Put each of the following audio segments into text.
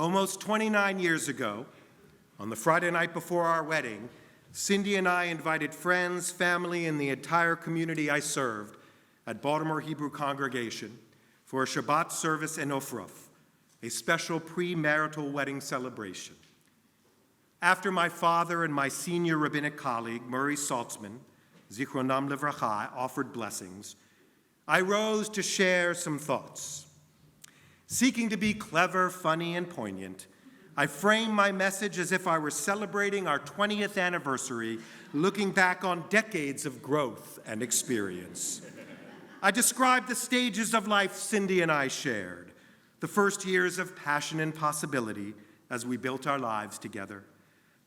Almost 29 years ago, on the Friday night before our wedding, Cindy and I invited friends, family, and the entire community I served at Baltimore Hebrew Congregation for a Shabbat service in Ofruf, a special premarital wedding celebration. After my father and my senior rabbinic colleague, Murray Saltzman, Zichronam Livracha, offered blessings, I rose to share some thoughts. Seeking to be clever, funny, and poignant, I framed my message as if I were celebrating our 20th anniversary, looking back on decades of growth and experience. I described the stages of life Cindy and I shared, the first years of passion and possibility as we built our lives together.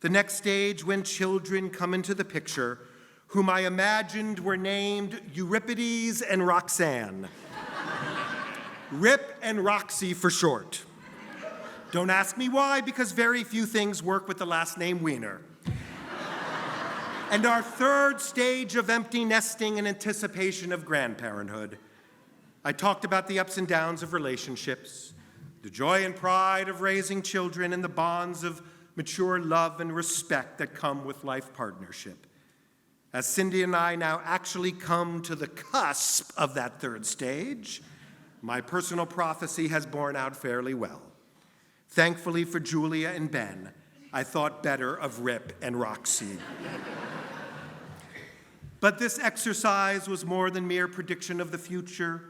The next stage when children come into the picture, whom I imagined were named Euripides and Roxanne. Rip and Roxy for short. Don't ask me why, because very few things work with the last name Weiner. And our third stage of empty nesting in anticipation of grandparenthood. I talked about the ups and downs of relationships, the joy and pride of raising children, and the bonds of mature love and respect that come with life partnership. As Cindy and I now actually come to the cusp of that third stage, my personal prophecy has borne out fairly well. Thankfully for Julia and Ben, I thought better of Rip and Roxy. But this exercise was more than mere prediction of the future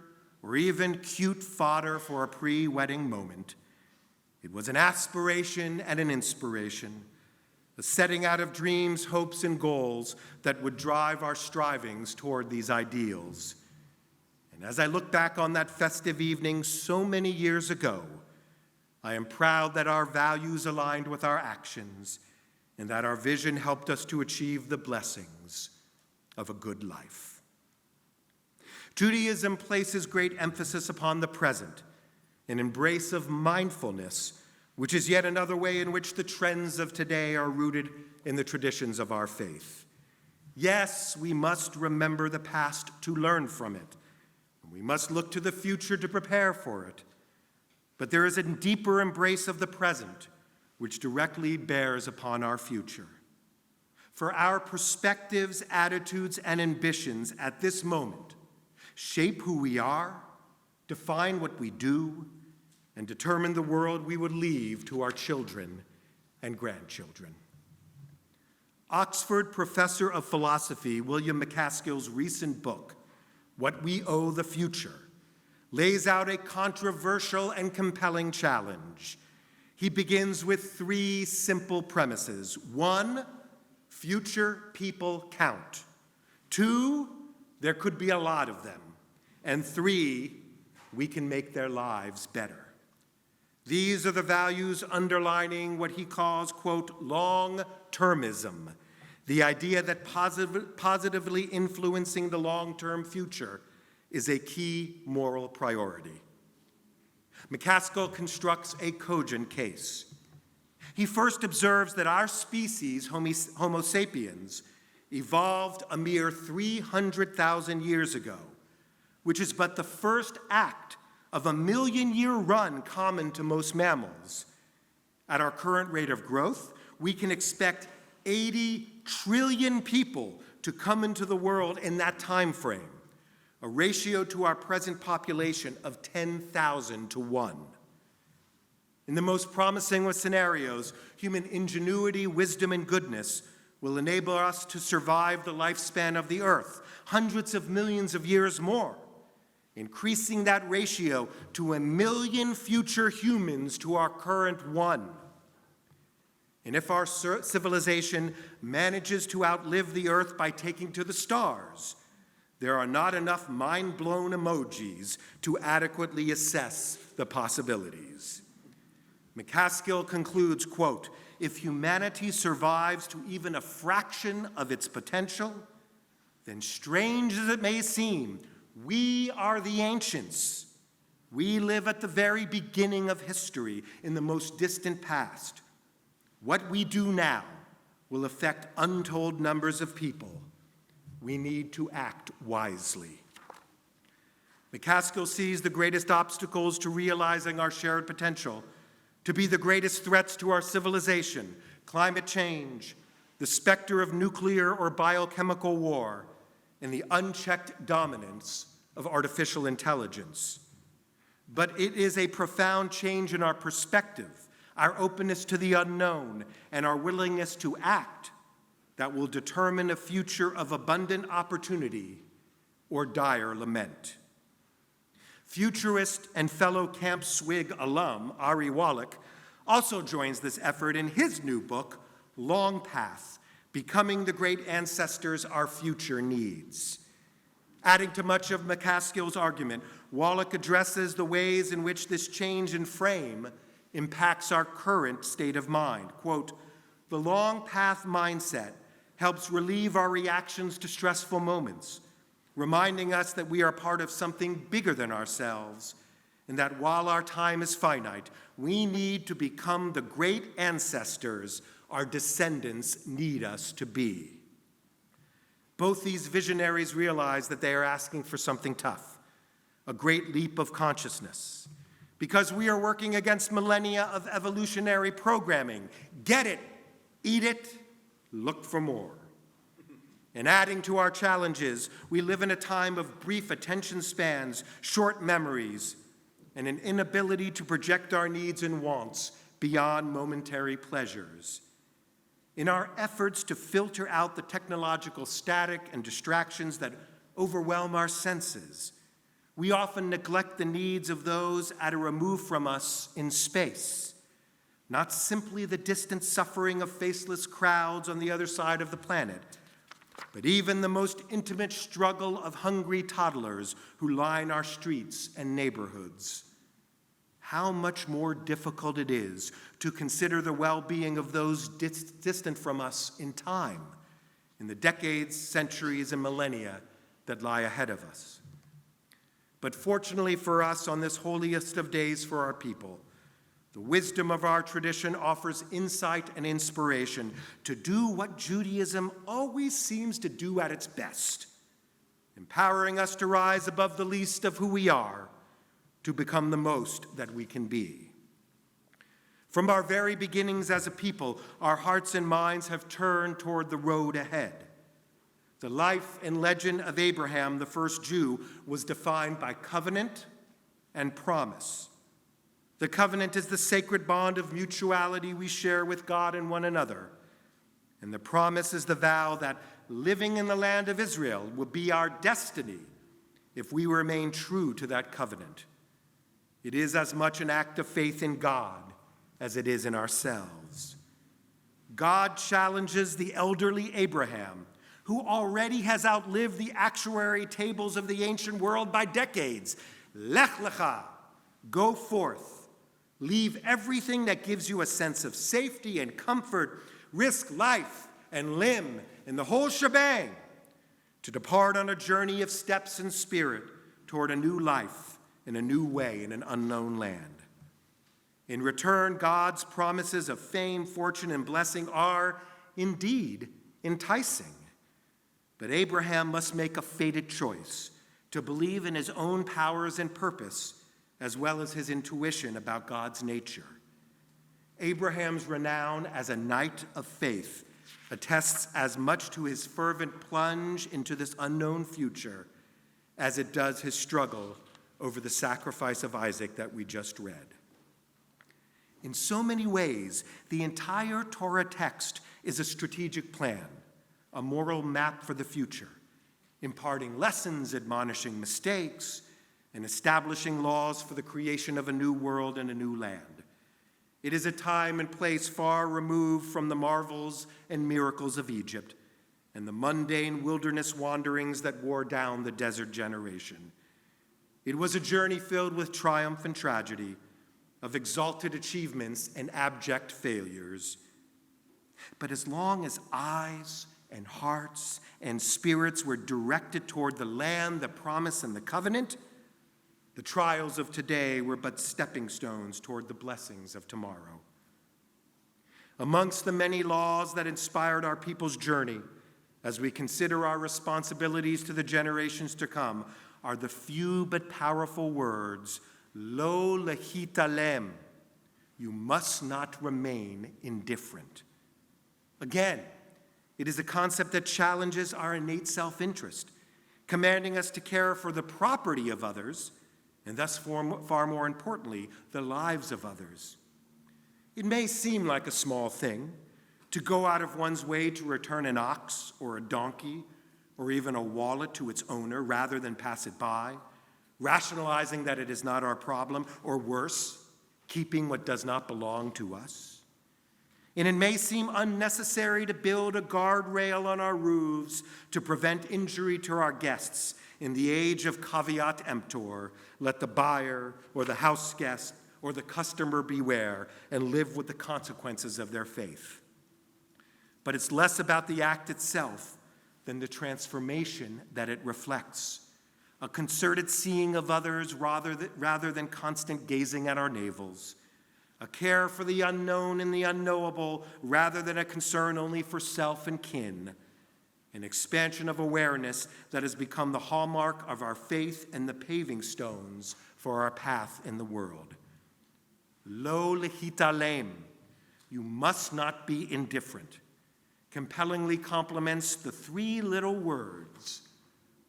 or even cute fodder for a pre-wedding moment. It was an aspiration and an inspiration, a setting out of dreams, hopes, and goals that would drive our strivings toward these ideals. And as I look back on that festive evening so many years ago, I am proud that our values aligned with our actions and that our vision helped us to achieve the blessings of a good life. Judaism places great emphasis upon the present, an embrace of mindfulness, which is yet another way in which the trends of today are rooted in the traditions of our faith. Yes, we must remember the past to learn from it. We must look to the future to prepare for it. But there is a deeper embrace of the present, which directly bears upon our future. For our perspectives, attitudes, and ambitions at this moment shape who we are, define what we do, and determine the world we would leave to our children and grandchildren. Oxford professor of philosophy William McCaskill's recent book, What We Owe the Future, lays out a controversial and compelling challenge. He begins with three simple premises. 1, future people count. 2, there could be a lot of them. And 3, we can make their lives better. These are the values underlining what he calls, quote, long-termism, the idea that positively influencing the long-term future is a key moral priority. McCaskill constructs a cogent case. He first observes that our species, Homo sapiens, evolved a mere 300,000 years ago, which is but the first act of a million-year run common to most mammals. At our current rate of growth, we can expect 80 trillion people to come into the world in that time frame, a ratio to our present population of 10,000 to 1. In the most promising of scenarios, human ingenuity, wisdom, and goodness will enable us to survive the lifespan of the Earth, hundreds of millions of years more, increasing that ratio to 1 million future humans to our current 1. And if our civilization manages to outlive the Earth by taking to the stars, there are not enough mind-blown emojis to adequately assess the possibilities. McCaskill concludes, quote, if humanity survives to even a fraction of its potential, then strange as it may seem, we are the ancients. We live at the very beginning of history in the most distant past. What we do now will affect untold numbers of people. We need to act wisely. McCaskill sees the greatest obstacles to realizing our shared potential to be the greatest threats to our civilization, climate change, the specter of nuclear or biochemical war, and the unchecked dominance of artificial intelligence. But it is a profound change in our perspective, our openness to the unknown, and our willingness to act that will determine a future of abundant opportunity or dire lament. Futurist and fellow Camp Swig alum Ari Wallach also joins this effort in his new book, Long Path, Becoming the Great Ancestors Our Future Needs. Adding to much of McCaskill's argument, Wallach addresses the ways in which this change in frame impacts our current state of mind. Quote, "The long path mindset helps relieve our reactions to stressful moments, reminding us that we are part of something bigger than ourselves, and that while our time is finite, we need to become the great ancestors our descendants need us to be." Both these visionaries realize that they are asking for something tough, a great leap of consciousness, because we are working against millennia of evolutionary programming. Get it, eat it, look for more. And adding to our challenges, we live in a time of brief attention spans, short memories, and an inability to project our needs and wants beyond momentary pleasures. In our efforts to filter out the technological static and distractions that overwhelm our senses, we often neglect the needs of those at a remove from us in space, not simply the distant suffering of faceless crowds on the other side of the planet, but even the most intimate struggle of hungry toddlers who line our streets and neighborhoods. How much more difficult it is to consider the well-being of those distant from us in time, in the decades, centuries, and millennia that lie ahead of us. But fortunately for us, on this holiest of days for our people, the wisdom of our tradition offers insight and inspiration to do what Judaism always seems to do at its best, empowering us to rise above the least of who we are, to become the most that we can be. From our very beginnings as a people, our hearts and minds have turned toward the road ahead. The life and legend of Abraham, the first Jew, was defined by covenant and promise. The covenant is the sacred bond of mutuality we share with God and one another. And the promise is the vow that living in the land of Israel will be our destiny if we remain true to that covenant. It is as much an act of faith in God as it is in ourselves. God challenges the elderly Abraham, who already has outlived the actuary tables of the ancient world by decades. Lech lecha, go forth. Leave everything that gives you a sense of safety and comfort, risk life and limb and the whole shebang, to depart on a journey of steps and spirit toward a new life in a new way in an unknown land. In return, God's promises of fame, fortune, and blessing are indeed enticing. But Abraham must make a fated choice to believe in his own powers and purpose, as well as his intuition about God's nature. Abraham's renown as a knight of faith attests as much to his fervent plunge into this unknown future as it does his struggle over the sacrifice of Isaac that we just read. In so many ways, the entire Torah text is a strategic plan, a moral map for the future, imparting lessons, admonishing mistakes, and establishing laws for the creation of a new world and a new land. It is a time and place far removed from the marvels and miracles of Egypt and the mundane wilderness wanderings that wore down the desert generation. It was a journey filled with triumph and tragedy, of exalted achievements and abject failures. But as long as eyes and hearts and spirits were directed toward the land, the promise, and the covenant, the trials of today were but stepping stones toward the blessings of tomorrow. Amongst the many laws that inspired our people's journey, as we consider our responsibilities to the generations to come, are the few but powerful words, lo lehitalem, You must not remain indifferent. Again, it is a concept that challenges our innate self-interest, commanding us to care for the property of others, and thus far more importantly, the lives of others. It may seem like a small thing to go out of one's way to return an ox or a donkey or even a wallet to its owner rather than pass it by, rationalizing that it is not our problem, or worse, keeping what does not belong to us. And it may seem unnecessary to build a guardrail on our roofs to prevent injury to our guests. In the age of caveat emptor, let the buyer or the house guest or the customer beware and live with the consequences of their faith. But it's less about the act itself than the transformation that it reflects. A concerted seeing of others rather than constant gazing at our navels. A care for the unknown and the unknowable rather than a concern only for self and kin. An expansion of awareness that has become the hallmark of our faith and the paving stones for our path in the world. Lo lehitalem, you must not be indifferent, compellingly complements the three little words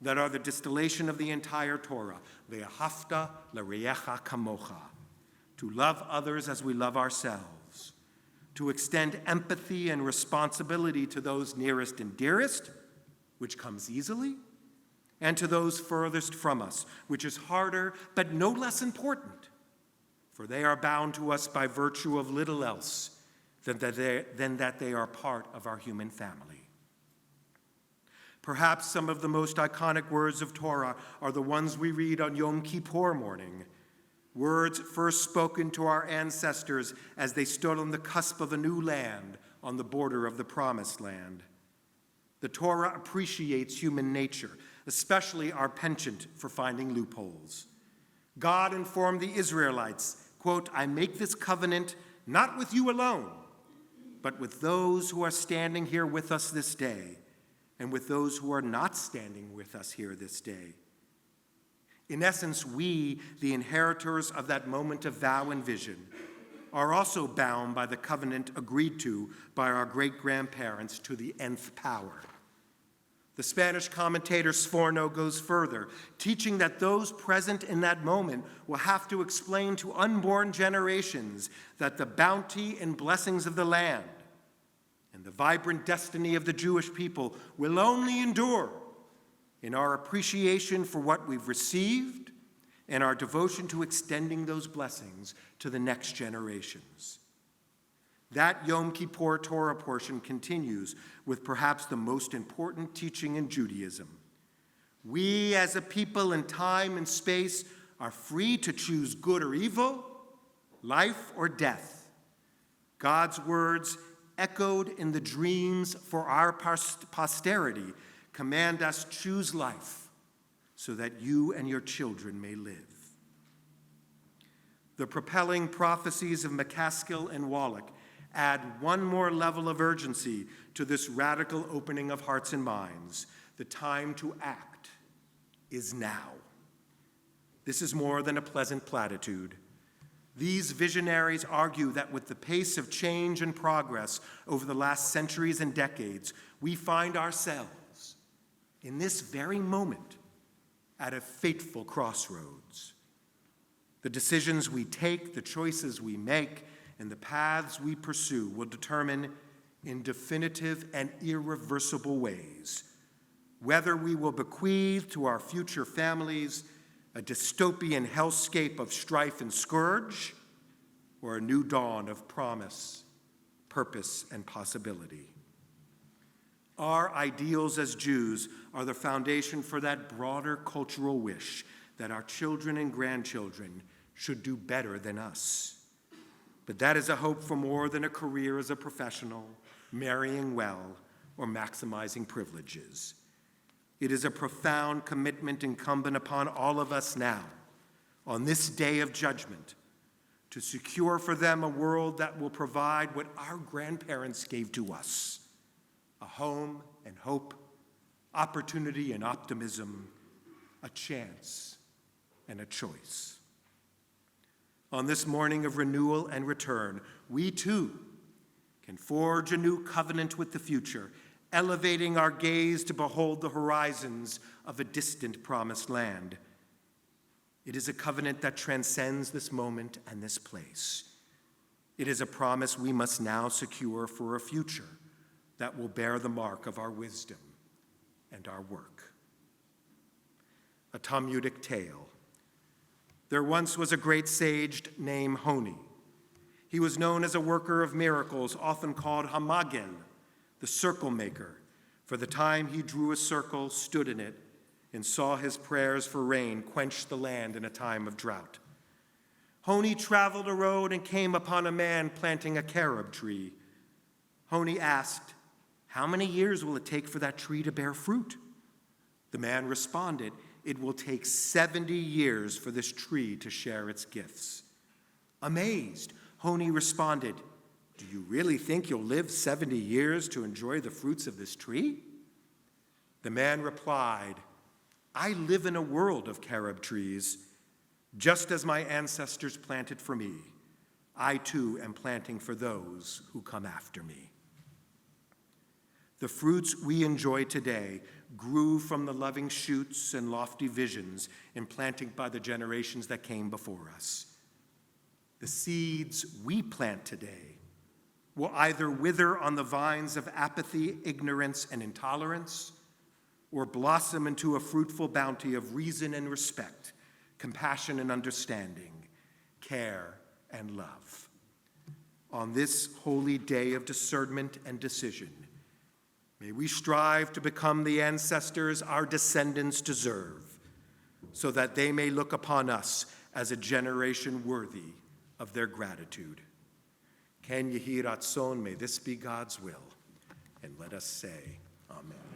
that are the distillation of the entire Torah, ve'ahavta l'reacha kamocha, to love others as we love ourselves, to extend empathy and responsibility to those nearest and dearest, which comes easily, and to those furthest from us, which is harder but no less important, for they are bound to us by virtue of little else than that they are part of our human family. Perhaps some of the most iconic words of Torah are the ones we read on Yom Kippur morning, words first spoken to our ancestors as they stood on the cusp of a new land on the border of the Promised Land. The Torah appreciates human nature, especially our penchant for finding loopholes. God informed the Israelites, quote, I make this covenant not with you alone, but with those who are standing here with us this day, and with those who are not standing with us here this day. In essence, we, the inheritors of that moment of vow and vision, are also bound by the covenant agreed to by our great-grandparents to the nth power. The Spanish commentator Sforno goes further, teaching that those present in that moment will have to explain to unborn generations that the bounty and blessings of the land and the vibrant destiny of the Jewish people will only endure in our appreciation for what we've received and our devotion to extending those blessings to the next generations. That Yom Kippur Torah portion continues with perhaps the most important teaching in Judaism. We as a people in time and space are free to choose good or evil, life or death. God's words, echoed in the dreams for our posterity, command us choose life so that you and your children may live. The propelling prophecies of McCaskill and Wallach add one more level of urgency to this radical opening of hearts and minds. The time to act is now. This is more than a pleasant platitude. These visionaries argue that with the pace of change and progress over the last centuries and decades, we find ourselves in this very moment at a fateful crossroads. The decisions we take, the choices we make, and the paths we pursue will determine in definitive and irreversible ways whether we will bequeath to our future families a dystopian hellscape of strife and scourge, or a new dawn of promise, purpose, and possibility. Our ideals as Jews are the foundation for that broader cultural wish that our children and grandchildren should do better than us. But that is a hope for more than a career as a professional, marrying well, or maximizing privileges. It is a profound commitment incumbent upon all of us now, on this day of judgment, to secure for them a world that will provide what our grandparents gave to us: a home and hope, opportunity and optimism, a chance and a choice. On this morning of renewal and return, we too can forge a new covenant with the future, elevating our gaze to behold the horizons of a distant promised land. It is a covenant that transcends this moment and this place. It is a promise we must now secure for a future that will bear the mark of our wisdom and our work. A Talmudic tale. There once was a great sage named Honi. He was known as a worker of miracles, often called Hamagel, the circle maker. For the time he drew a circle, stood in it, and saw his prayers for rain quench the land in a time of drought. Honi traveled a road and came upon a man planting a carob tree. Honi asked, "How many years will it take for that tree to bear fruit?" The man responded, "It will take 70 years for this tree to share its gifts." Amazed, Honi responded, "Do you really think you'll live 70 years to enjoy the fruits of this tree?" The man replied, "I live in a world of carob trees. Just as my ancestors planted for me, I too am planting for those who come after me." The fruits we enjoy today grew from the loving shoots and lofty visions implanted by the generations that came before us. The seeds we plant today will either wither on the vines of apathy, ignorance, and intolerance, or blossom into a fruitful bounty of reason and respect, compassion and understanding, care and love. On this holy day of discernment and decision, may we strive to become the ancestors our descendants deserve, so that they may look upon us as a generation worthy of their gratitude. Ken Yehi Ratzon, may this be God's will, and let us say, Amen.